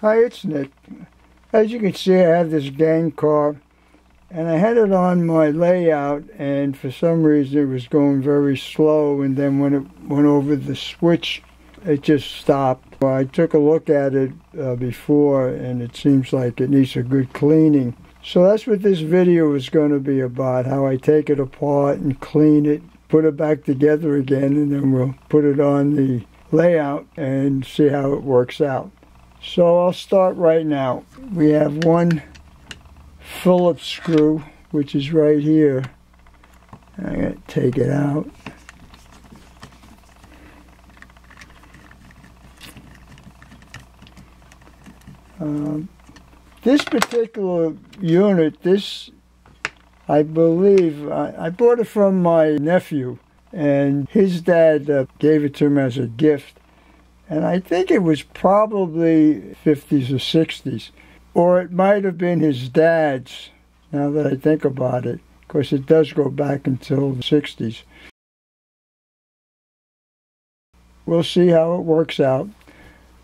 Hi, it's Nick. As you can see, I have this gang car, and I had it on my layout, and for some reason it was going very slow, and then when it went over the switch, it just stopped. I took a look at it before, and it seems like it needs a good cleaning. So that's what this video is going to be about, how I take it apart and clean it, put it back together again, and then we'll put it on the layout and see how it works out. So I'll start right now. We have one Phillips screw, which is right here. I'm going to take it out. This particular unit, I believe, I bought it from my nephew, and his dad gave it to him as a gift. And I think it was probably 50s or 60s. Or it might have been his dad's, now that I think about it. Of course, it does go back until the 60s. We'll see how it works out.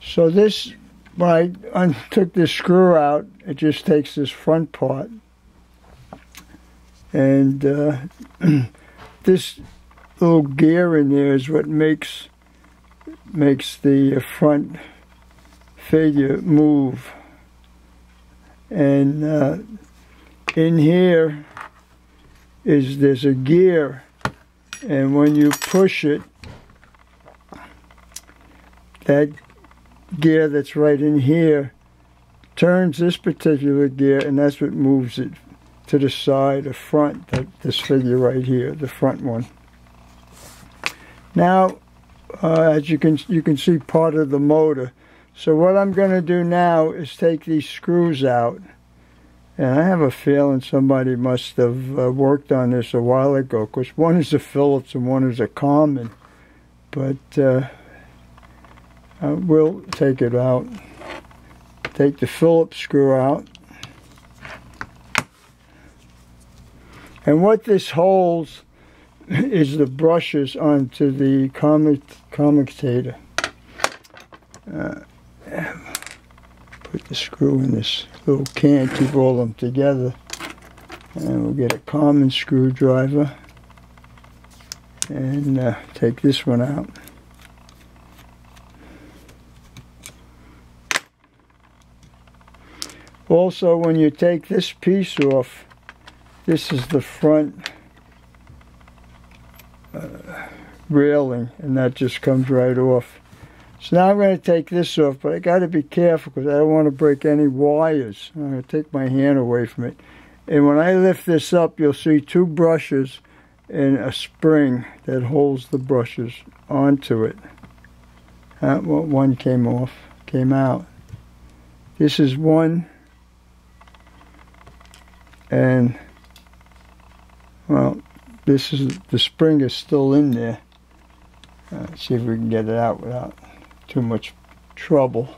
So this, when I took this screw out, it just takes this front part. And this little gear in there is what makes the front figure move. And in here there's a gear, and when you push it, that gear that's right in here turns this particular gear, and that's what moves it to the side, the front, this figure right here, the front one. Now, as you can see part of the motor. So what I'm going to do now is take these screws out. And I have a feeling somebody must have worked on this a while ago, because one is a Phillips and one is a common. But we'll take it out. Take the Phillips screw out. And what this holds is the brushes onto the commutator. Put the screw in this little can, keep all of them together. And we'll get a common screwdriver and take this one out. Also, when you take this piece off, this is the front railing, and that just comes right off. So now I'm going to take this off, but I got to be careful because I don't want to break any wires. I'm going to take my hand away from it. And when I lift this up, you'll see two brushes and a spring that holds the brushes onto it. One came out. This is one, and well, the spring is still in there. Let's see if we can get it out without too much trouble.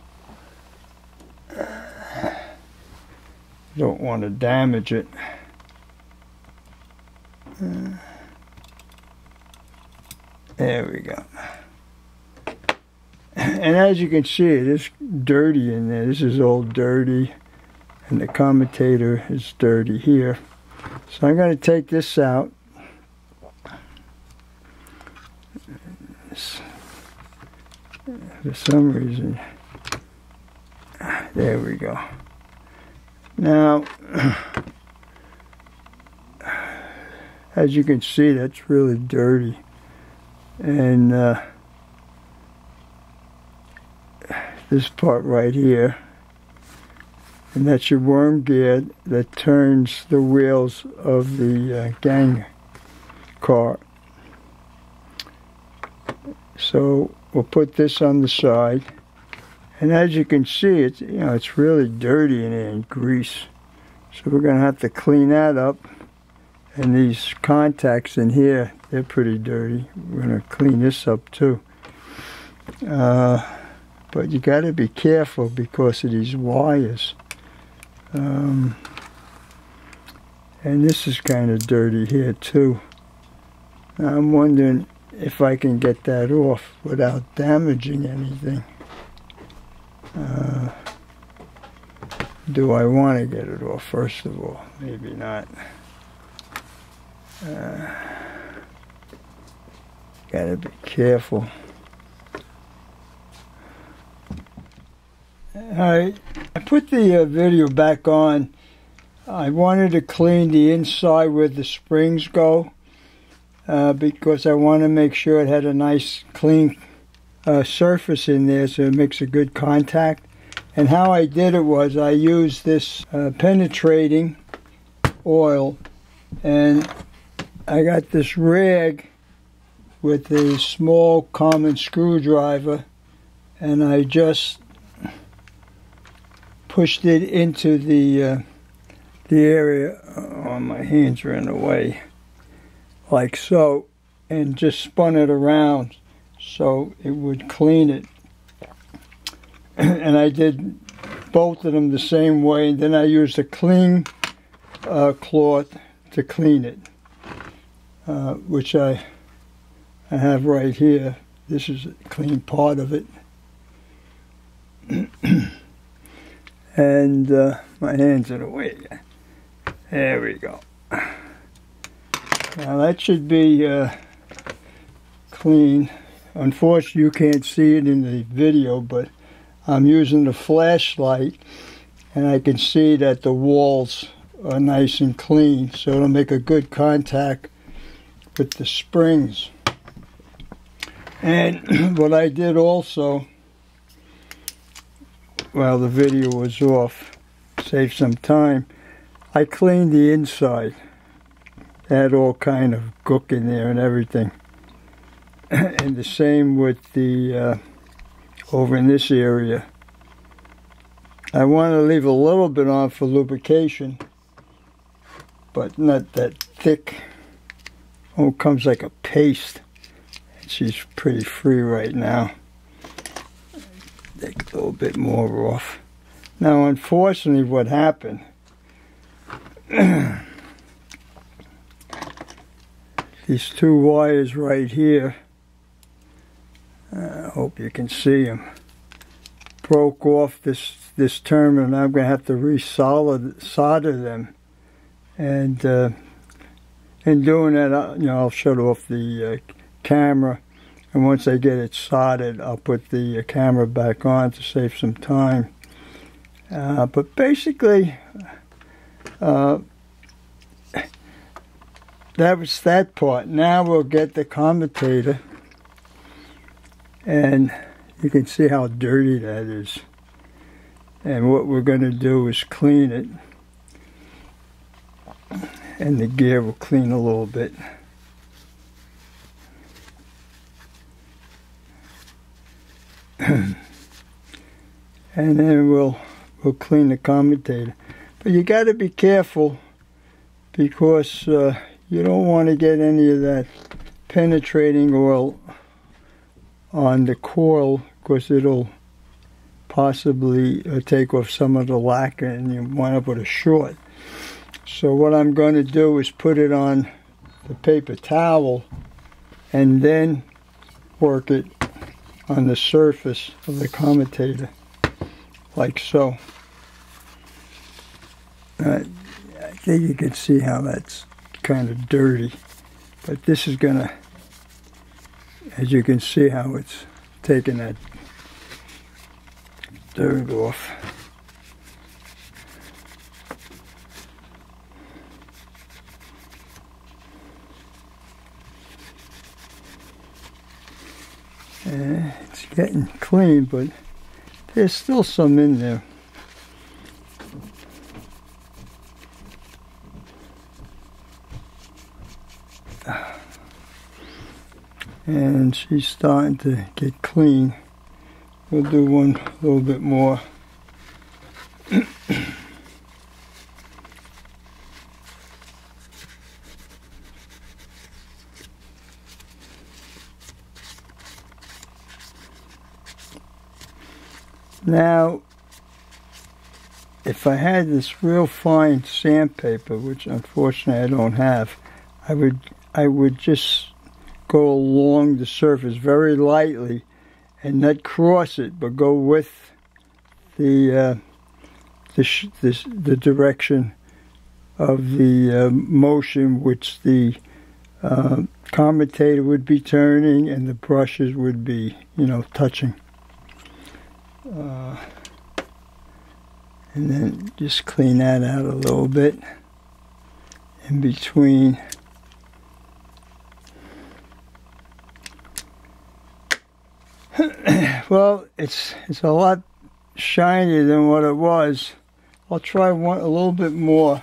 Don't want to damage it. There we go. And as you can see, it is dirty in there. This is all dirty, and the commutator is dirty here. So I'm going to take this out. For some reason, there we go. Now, as you can see, that's really dirty. And this part right here, and that's your worm gear that turns the wheels of the gang car. So we'll put this on the side, and as you can see, it's really dirty in there and grease. So we're going to have to clean that up. And these contacts in here, they're pretty dirty. We're going to clean this up too. But you got to be careful because of these wires. And this is kind of dirty here too. Now I'm wondering if I can get that off without damaging anything. do I want to get it off first of all? Maybe not. Gotta be careful. Alright, I put the video back on. I wanted to clean the inside where the springs go because I want to make sure it had a nice clean surface in there so it makes a good contact. And how I did it was I used this penetrating oil, and I got this rag with a small common screwdriver, and I just pushed it into the area. Oh, my hands are in the way, like so, and just spun it around so it would clean it. And I did both of them the same way, and then I used a clean cloth to clean it, which I have right here. This is a clean part of it. And my hands in the way. There we go. Now that should be clean. Unfortunately, you can't see it in the video, but I'm using the flashlight, and I can see that the walls are nice and clean, so it'll make a good contact with the springs. And what I did also, while the video was off, save some time, I cleaned the inside. It had all kind of gook in there and everything. And the same with the over in this area. I want to leave a little bit on for lubrication, but not that thick. Oh, it comes like a paste. She's pretty free right now. Take a little bit more off. Now, unfortunately, what happened, these two wires right here, I hope you can see them, broke off this terminal, and I'm going to have to solder them. And in doing that, I'll shut off the camera, and once I get it soldered, I'll put the camera back on to save some time. But basically, that was that part. Now we'll get the commutator, and you can see how dirty that is. And what we're going to do is clean it, and the gear will clean a little bit. And then we'll clean the commutator. But you got to be careful, because you don't want to get any of that penetrating oil on the coil, because it'll possibly take off some of the lacquer and you wind up with a short. So what I'm going to do is put it on the paper towel and then work it on the surface of the commutator, like so. I think you can see how that's kind of dirty, but this is going to, as you can see how it's taking that dirt off. It's getting clean, but there's still some in there. And she's starting to get clean. We'll do one a little bit more. Now, if I had this real fine sandpaper, which unfortunately I don't have, I would just go along the surface very lightly and not cross it, but go with the the direction of the motion which the commutator would be turning and the brushes would be, touching. And then just clean that out a little bit in between. Well, it's a lot shinier than what it was. I'll try a little bit more.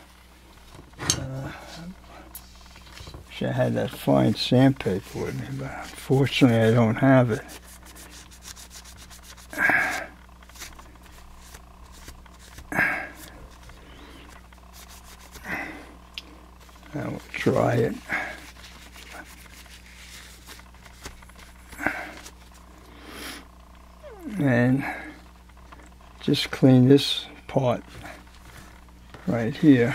Wish I had that fine sandpaper with me, but unfortunately I don't have it. I will try it. And just clean this part right here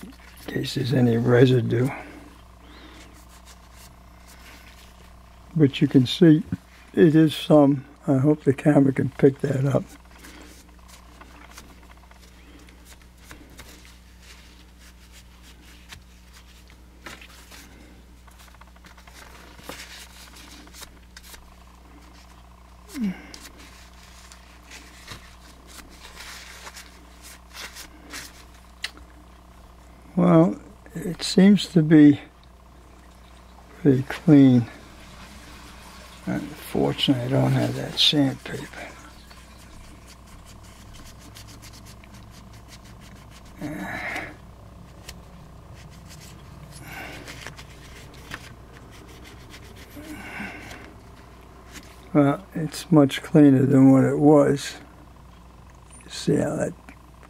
in case there's any residue. But you can see it is some. I hope the camera can pick that up. Well, it seems to be pretty clean. Unfortunately, I don't have that sandpaper. Well, it's much cleaner than what it was. You see how that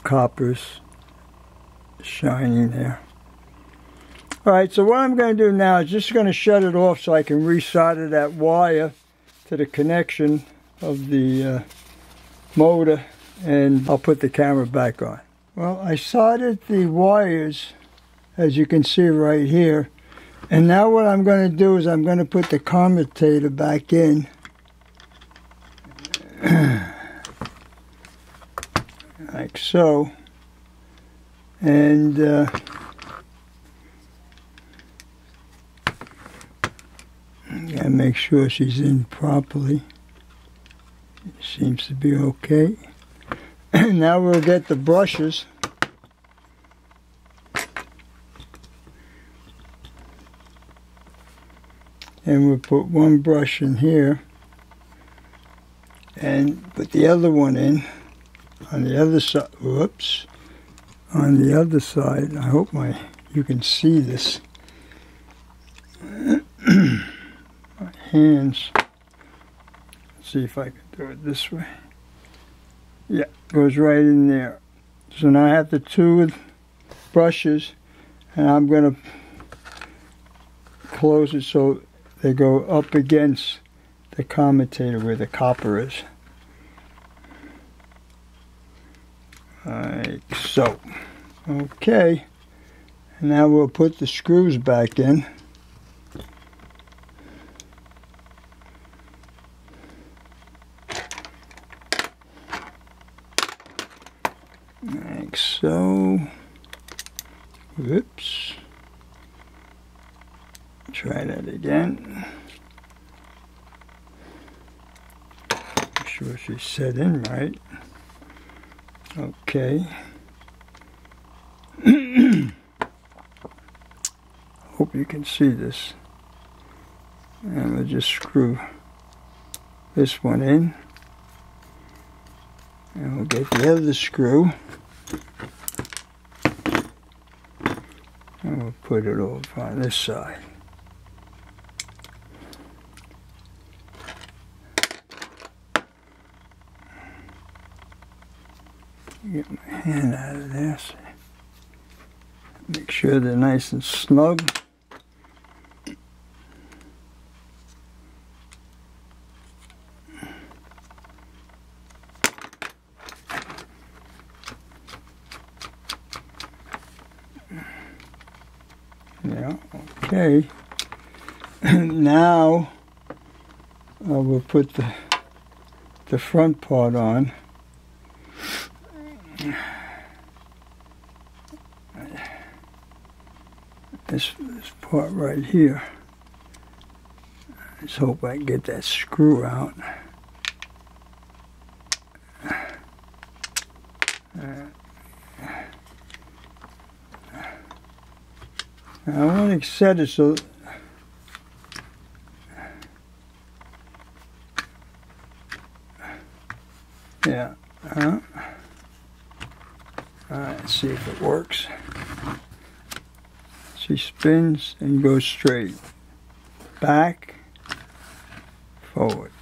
copper's shining there. Alright, so what I'm going to do now is just going to shut it off so I can resolder that wire to the connection of the motor, and I'll put the camera back on. Well, I soldered the wires, as you can see right here, and now what I'm going to do is I'm going to put the commutator back in. Like so. And gotta make sure she's in properly. Seems to be okay. Now we'll get the brushes. And we'll put one brush in here and put the other one in on the other side. Whoops. On the other side. I hope you can see this. My hands. Let's see if I can do it this way. Yeah, goes right in there. So now I have the two brushes, and I'm going to close it so they go up against the commutator where the copper is. Like so. Okay. And now we'll put the screws back in. Like so. Whoops. Try that again. Make sure she's set in right. Okay. Hope you can see this. And we'll just screw this one in. And we'll get the other screw. And we'll put it over on this side. Get my hand out of there. So make sure they're nice and snug. Yeah, okay. Now we'll put the front part on. This part right here. Let's hope I can get that screw out. I want to set it so yeah. Alright, let's see if it works. She spins and goes straight. Back, forward.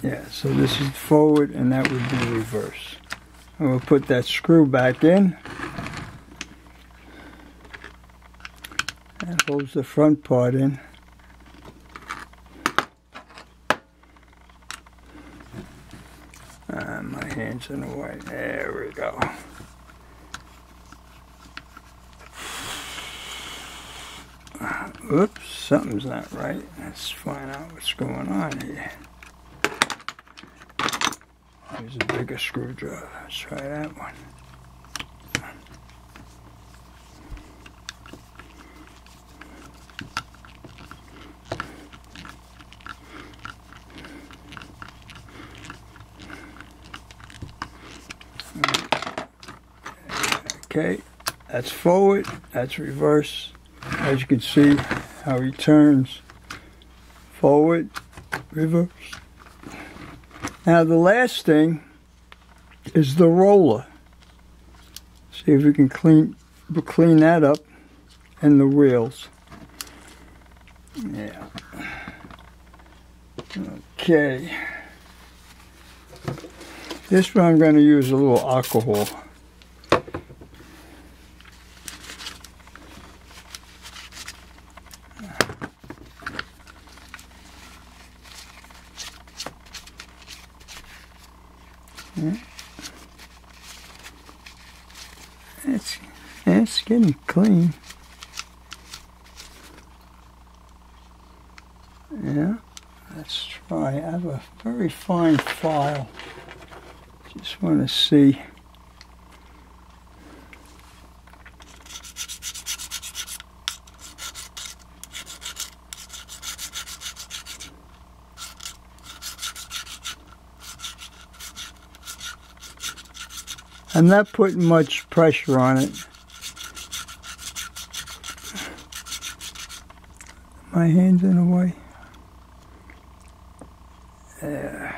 Yeah, so this is forward and that would be reverse. And we'll put that screw back in. That holds the front part in. My hand's in the way. There we go. Oops, something's not right. Let's find out what's going on here. Here's a bigger screwdriver. Let's try that one. Okay, that's forward, that's reverse. As you can see how he turns forward, reverse. Now the last thing is the roller. See if we can clean that up, and the wheels. Yeah. Okay. This one I'm going to use a little alcohol. It's getting clean. Yeah, let's try. I have a very fine file. Just want to see. I'm not putting much pressure on it. My hand's in the way. There.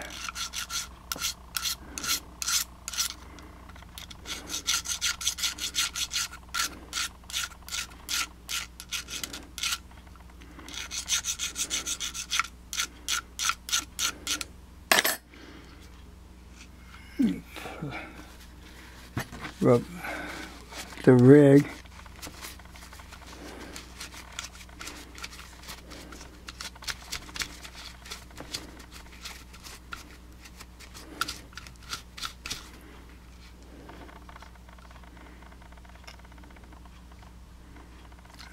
Rub the rig.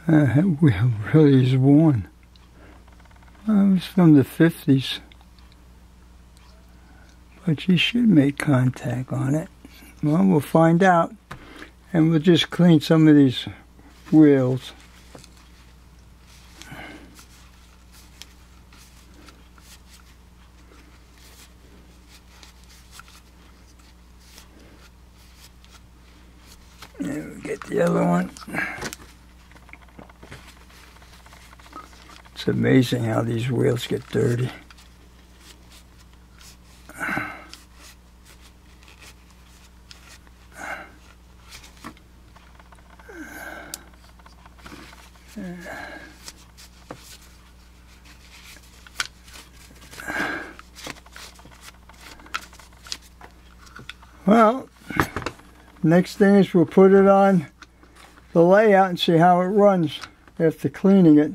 That wheel really is worn. It was from the 50s. But you should make contact on it. Well, we'll find out. And we'll just clean some of these wheels. And we'll get the other one. It's amazing how these wheels get dirty. Well, next thing is we'll put it on the layout and see how it runs after cleaning it.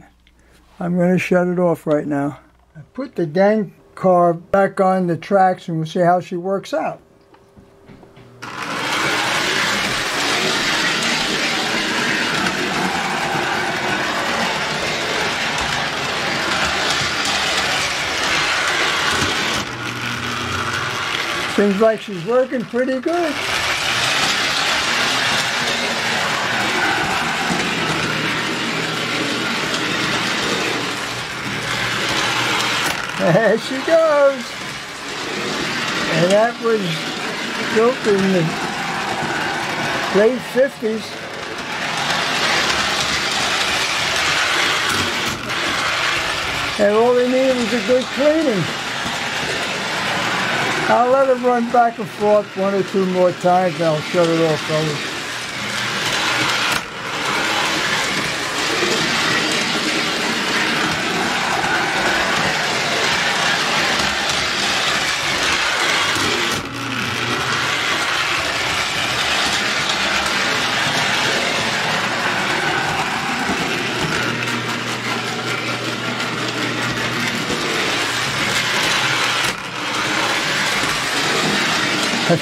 I'm going to shut it off right now. I put the gang car back on the tracks and we'll see how she works out. Seems like she's working pretty good. There she goes. And that was built in the late 50s. And all they needed was a good cleaning. I'll let it run back and forth 1 or 2 more times and I'll shut it off, fellas.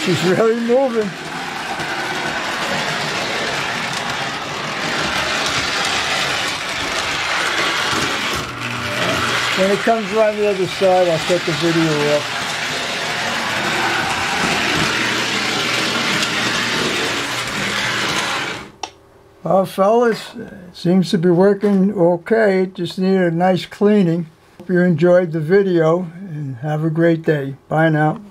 She's really moving. When it comes around the other side, I'll cut the video off. Well, fellas, it seems to be working okay. Just needed a nice cleaning. Hope you enjoyed the video and have a great day. Bye now.